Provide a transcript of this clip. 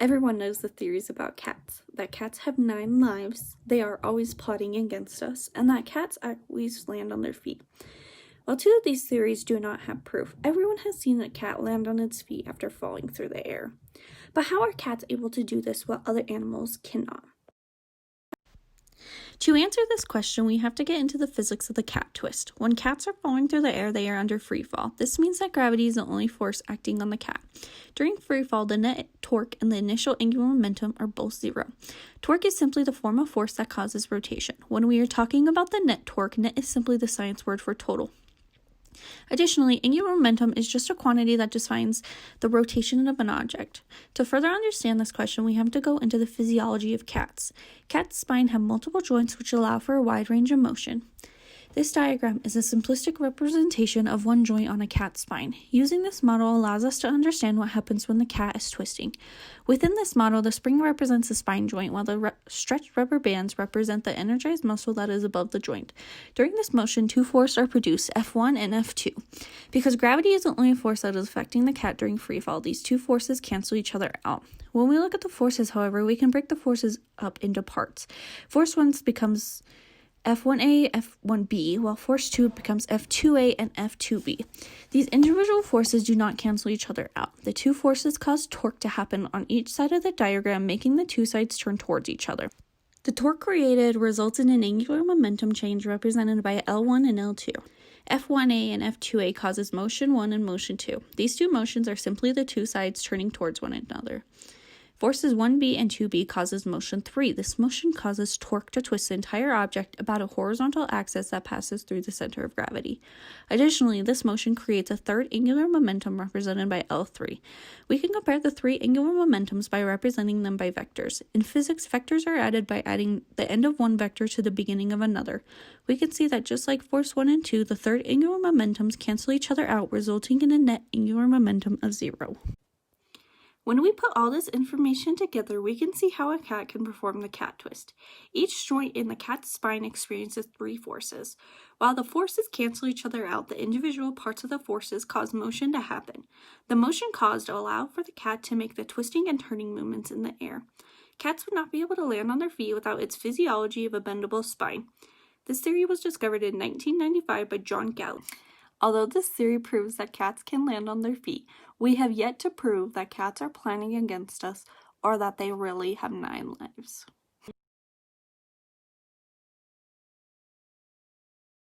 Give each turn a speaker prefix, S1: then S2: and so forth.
S1: Everyone knows the theories about cats, that cats have 9 lives, they are always plotting against us, and that cats always land on their feet. While 2 of these theories do not have proof, everyone has seen a cat land on its feet after falling through the air. But how are cats able to do this while other animals cannot? To answer this question, we have to get into the physics of the cat twist. When cats are falling through the air, they are under free fall. This means that gravity is the only force acting on the cat. During free fall, the net torque and the initial angular momentum are both 0. Torque is simply the form of force that causes rotation. When we are talking about the net torque, net is simply the science word for total. Additionally, angular momentum is just a quantity that defines the rotation of an object. To further understand this question, we have to go into the physiology of cats. Cats' spine have multiple joints which allow for a wide range of motion. This diagram is a simplistic representation of one joint on a cat's spine. Using this model allows us to understand what happens when the cat is twisting. Within this model, the spring represents the spine joint, while the stretched rubber bands represent the energized muscle that is above the joint. During this motion, 2 forces are produced, F1 and F2. Because gravity is the only force that is affecting the cat during free fall, these 2 forces cancel each other out. When we look at the forces, however, we can break the forces up into parts. Force 1 becomes F1A, F1B, while force 2 becomes F2A and F2B. These individual forces do not cancel each other out. The 2 forces cause torque to happen on each side of the diagram, making the 2 sides turn towards each other. The torque created results in an angular momentum change represented by L1 and L2. F1A and F2A causes motion 1 and motion 2. These 2 motions are simply the 2 sides turning towards one another. Forces 1B and 2B causes motion 3. This motion causes torque to twist the entire object about a horizontal axis that passes through the center of gravity. Additionally, this motion creates a third angular momentum represented by L3. We can compare the 3 angular momentums by representing them by vectors. In physics, vectors are added by adding the end of one vector to the beginning of another. We can see that just like force 1 and 2, the third angular momentums cancel each other out, resulting in a net angular momentum of 0. When we put all this information together, we can see how a cat can perform the cat twist. Each joint in the cat's spine experiences 3 forces. While the forces cancel each other out, the individual parts of the forces cause motion to happen. The motion caused allow for the cat to make the twisting and turning movements in the air. Cats would not be able to land on their feet without its physiology of a bendable spine. This theory was discovered in 1995 by John Gallup. Although this theory proves that cats can land on their feet, we have yet to prove that cats are planning against us or that they really have 9 lives.